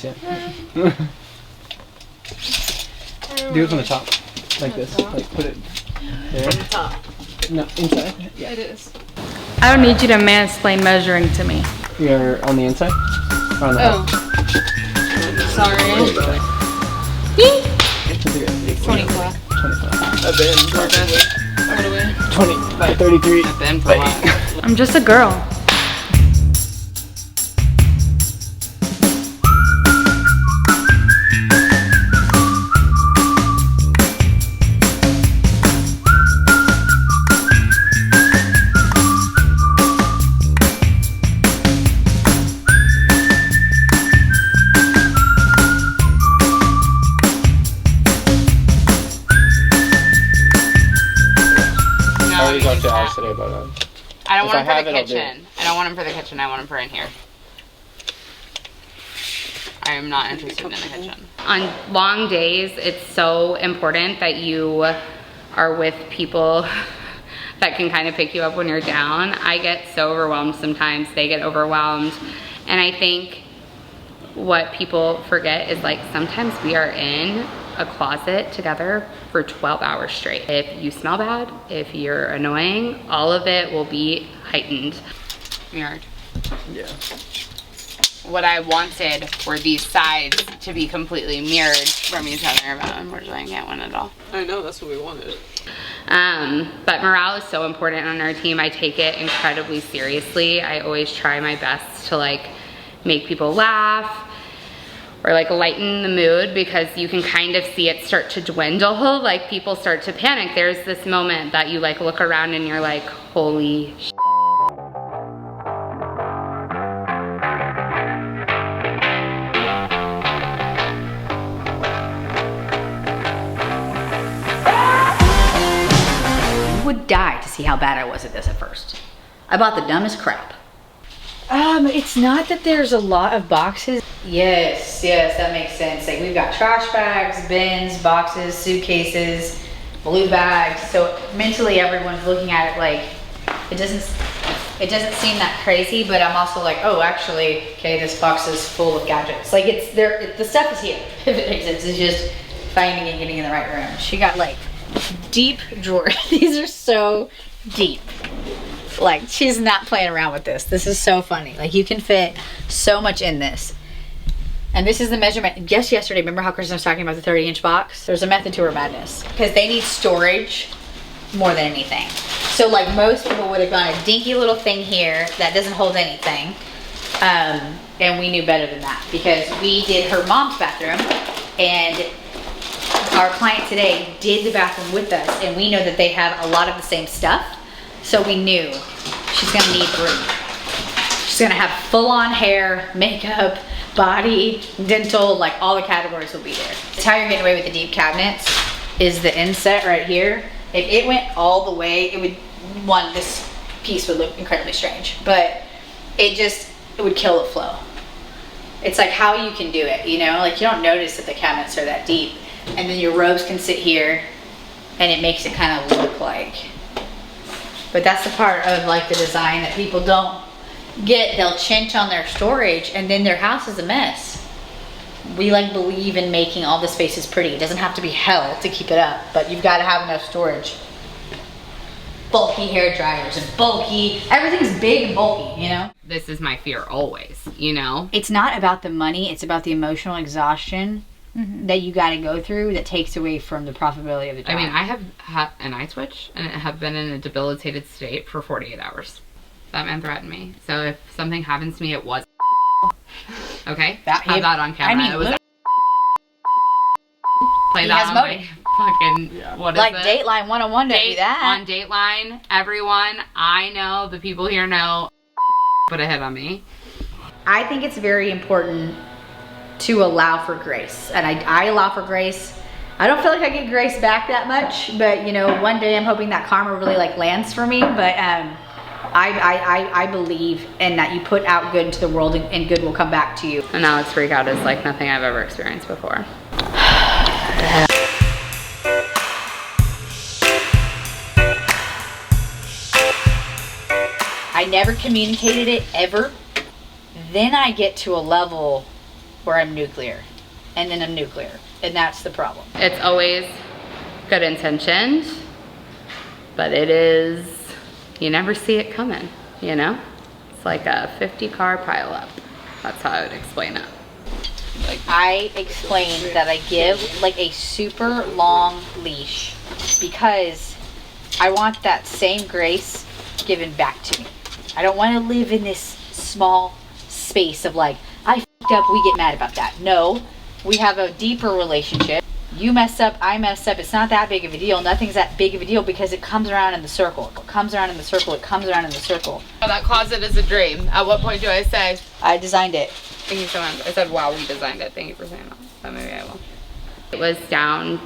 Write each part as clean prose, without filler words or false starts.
Yeah. Do it from the top, like this. Like put it there. From the top. No, inside. Yeah. It is. I don't need you to mansplain measuring to me. You're on the inside? Or on the Oh. Sorry. 25. 25. A bin, probably. What do we? 20 by 33. A bin for what? I'm just a girl. Today about that. I don't If want I him for the have it, I'll do kitchen. I don't want him for the kitchen. I want him for in here. I am not interested in the kitchen. On long days, it's so important that you are with people that can kind of pick you up when you're down. I get so overwhelmed sometimes. They get overwhelmed. And I think what people forget is like sometimes we are in a closet together for 12 hours straight. If you smell bad, if you're annoying, all of it will be heightened. Mirrored. Yeah. What I wanted were these sides to be completely mirrored from each other, but unfortunately I can't win it all. I know, that's what we wanted. But morale is so important on our team. I take it incredibly seriously. I always try my best to like make people laugh or like lighten the mood, because you can kind of see it start to dwindle. Like people start to panic. There's this moment that you like look around and you're like, holy shit. You would die to see how bad I was at this at first. I bought the dumbest crap. It's not that there's a lot of boxes. Yes, that makes sense. Like we've got trash bags, bins, boxes, suitcases, blue bags. So mentally everyone's looking at it like, it doesn't seem that crazy, but I'm also like, oh, actually, okay, this box is full of gadgets. Like it's there, the stuff is here, if it makes sense. It's just finding and getting in the right room. She got like deep drawers. These are so deep. Like she's not playing around with this. This is so funny. Like you can fit so much in this. And this is the measurement. Just yesterday, remember how Kristen was talking about the 30-inch box? There's a method to her madness. Because they need storage more than anything. So like most people would have gone a dinky little thing here that doesn't hold anything. And we knew better than that, because we did her mom's bathroom, and our client today did the bathroom with us, and we know that they have a lot of the same stuff. So we knew she's gonna need room. She's gonna have full-on hair, makeup, body, dental, like all the categories will be there. It's how you're getting away with the deep cabinets is the inset right here. If it went all the way, it would, this piece would look incredibly strange, but it would kill the flow. It's like how you can do it, you know? Like you don't notice that the cabinets are that deep, and then your robes can sit here and it makes it kind of look like. But that's the part of like the design that people don't get. They'll chinch on their storage and then their house is a mess. We like believe in making all the spaces pretty. It doesn't have to be hell to keep it up, but you've got to have enough storage. Bulky hair dryers and bulky, everything's big and bulky, you know? This is my fear always, you know? It's not about the money, it's about the emotional exhaustion that you got to go through that takes away from the profitability of the job. I mean, I have had an eye twitch and have been in a debilitated state for 48 hours. That man threatened me. So if something happens to me, it was okay? Have that on camera. I mean, it was play he that has on motive. my fucking, what is like it? Dateline 101 don't do that. On Dateline, everyone, I know, the people here know, put a hit on me. I think it's very important to allow for grace, and I allow for grace. I don't feel like I get grace back that much, but you know, one day I'm hoping that karma really like lands for me. But I believe in that you put out good into the world, and good will come back to you. And Alex freak out is like nothing I've ever experienced before. I never communicated it ever. Then I get to a level or I'm nuclear. And then I'm nuclear. And that's the problem. It's always good intentioned, but it is, you never see it coming, you know? It's like a 50-car pileup. That's how I would explain it. I explained that I give like a super long leash because I want that same grace given back to me. I don't want to live in this small space of like, I f***ed up, we get mad about that. No, we have a deeper relationship. You mess up, I mess up. It's not that big of a deal. Nothing's that big of a deal because it comes around in the circle. It comes around in the circle. It comes around in the circle. Oh, that closet is a dream. At what point do I say, I designed it. thank you so much? I said, wow, we designed it. Thank you for saying that. So maybe I will. It was down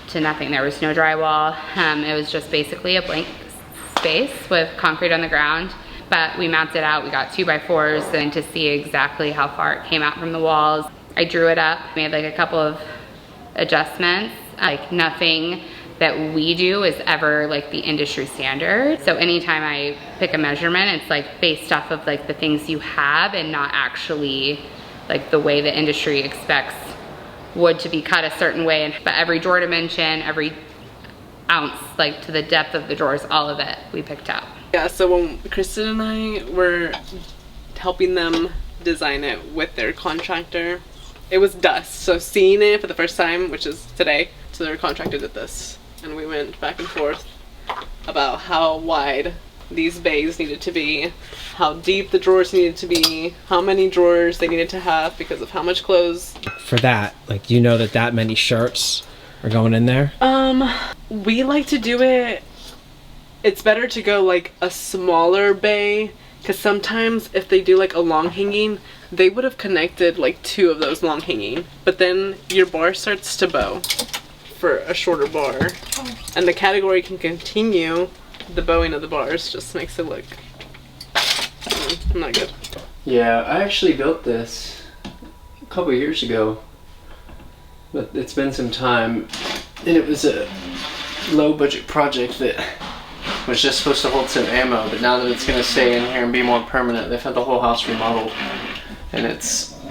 to nothing. There was no drywall. It was just basically a blank space with concrete on the ground. But we mapped it out. We got 2x4s and to see exactly how far it came out from the walls. I drew it up, made like a couple of adjustments. Like nothing that we do is ever like the industry standard. So anytime I pick a measurement, it's like based off of like the things you have and not actually like the way the industry expects wood to be cut a certain way. But every drawer dimension, every ounce, like to the depth of the drawers, all of it we picked out. Yeah, so when Kristen and I were helping them design it with their contractor, it was dust. So seeing it for the first time, which is today, so their contractor did this. And we went back and forth about how wide these bays needed to be, how deep the drawers needed to be, how many drawers they needed to have because of how much clothes. For that, like, you know that many shirts are going in there? We like to do it, it's better to go like a smaller bay, because sometimes if they do like a long hanging, they would have connected like 2 of those long hanging, but then your bar starts to bow for a shorter bar, and the category can continue. The bowing of the bars just makes it look not good. Yeah, I actually built this a couple of years ago, but it's been some time, and it was a low budget project that was just supposed to hold some ammo, but now that it's going to stay in here and be more permanent, they've had the whole house remodeled, and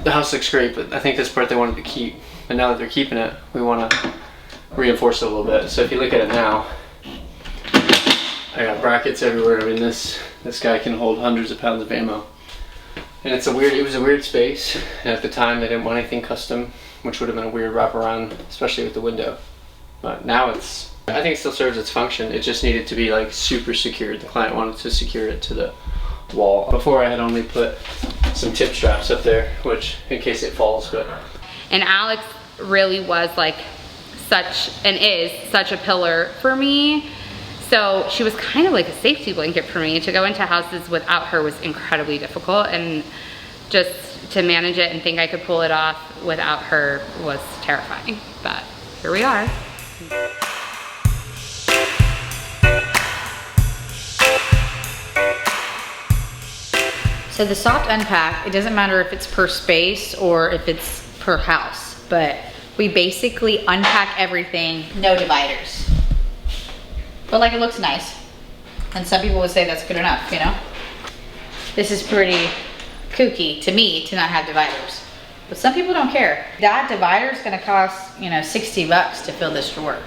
the house looks great, but I think this part they wanted to keep, and now that they're keeping it, we want to reinforce it a little bit. So if you look at it now, I got brackets everywhere. I mean, this guy can hold hundreds of pounds of ammo, and it was a weird space, and at the time they didn't want anything custom, which would have been a weird wraparound, especially with the window. But now I think it still serves its function. It just needed to be like super secured. The client wanted to secure it to the wall. Before I had only put some tip straps up there, which in case it falls, but. And Alex really was like is such a pillar for me. So she was kind of like a safety blanket for me. To go into houses without her was incredibly difficult, and just to manage it and think I could pull it off without her was terrifying. But here we are. So the soft unpack, it doesn't matter if it's per space or if it's per house, but we basically unpack everything, no dividers. But like, it looks nice. And some people would say that's good enough, you know? This is pretty kooky to me to not have dividers. But some people don't care. That divider is gonna cost, you know, $60 to fill this drawer.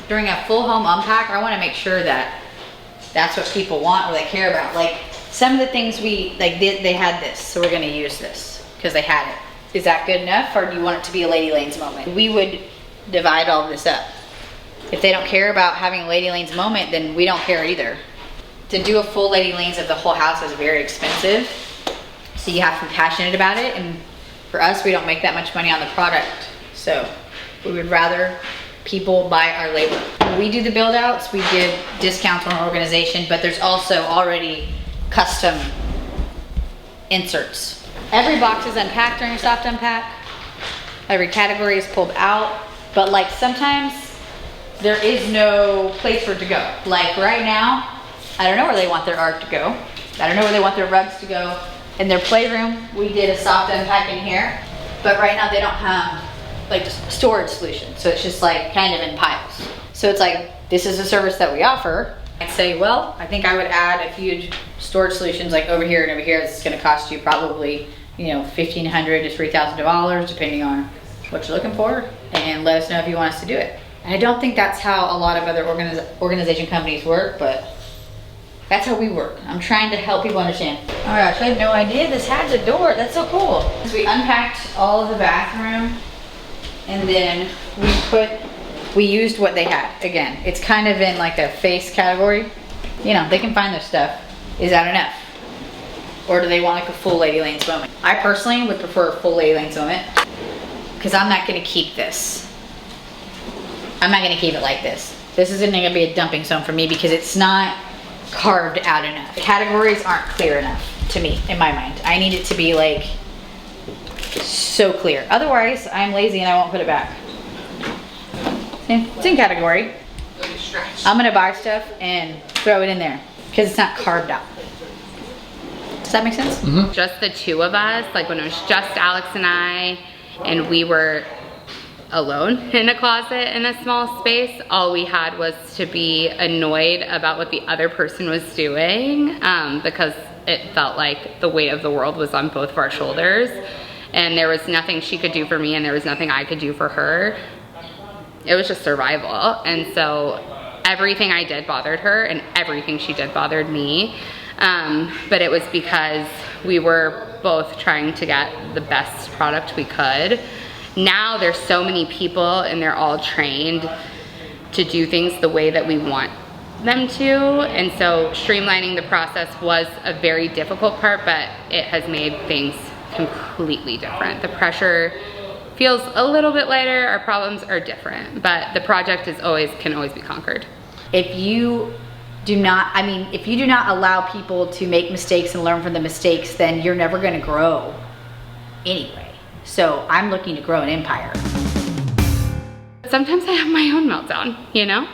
During a full home unpack, I wanna make sure that that's what people want or they care about. Like, some of the things they had this, so we're gonna use this because they had it. Is that good enough, or do you want it to be a Lady Lane's moment? We would divide all this up. If they don't care about having a Lady Lane's moment, then we don't care either. To do a full Lady Lane's of the whole house is very expensive, so you have to be passionate about it, and for us, we don't make that much money on the product, so we would rather people buy our labor. When we do the build outs, we give discounts on our organization, but there's also already custom inserts. Every box is unpacked during a soft unpack. Every category is pulled out, but like sometimes there is no place for it to go. Like right now, I don't know where they want their art to go. I don't know where they want their rugs to go. In their playroom, we did a soft unpack in here, but right now they don't have like a storage solution. So it's just like kind of in piles. So it's like, this is a service that we offer. I'd say, well, I think I would add a few storage solutions like over here and over here. This is gonna cost you probably you know, $1,500 to $3,000 depending on what you're looking for, and let us know if you want us to do it. And I don't think that's how a lot of other organization companies work, but that's how we work. I'm trying to help people understand. Oh my gosh, I had no idea this had a door. That's so cool. So we unpacked all of the bathroom, and then we used what they had. Again, it's kind of in like a face category. You know, they can find their stuff. Is that enough? Or do they want like a full Lady Lane's moment? I personally would prefer a full Lady Lane's moment, because I'm not gonna keep this. I'm not gonna keep it like this. This isn't gonna be a dumping zone for me because it's not carved out enough. The categories aren't clear enough to me, in my mind. I need it to be like so clear. Otherwise, I'm lazy and I won't put it back. It's in category. I'm gonna buy stuff and throw it in there because it's not carved out. Does that make sense? Mm-hmm. Just the two of us, like when it was just Alex and I, and we were alone in a closet in a small space, all we had was to be annoyed about what the other person was doing, because it felt like the weight of the world was on both of our shoulders, and there was nothing she could do for me and there was nothing I could do for her. It was just survival. And so everything I did bothered her and everything she did bothered me. But it was because we were both trying to get the best product we could. Now there's so many people and they're all trained to do things the way that we want them to. And so streamlining the process was a very difficult part, but it has made things completely different. The pressure feels a little bit lighter, our problems are different, but the project can always be conquered. If you do not allow people to make mistakes and learn from the mistakes, then you're never gonna grow anyway. So I'm looking to grow an empire. Sometimes I have my own meltdown, you know?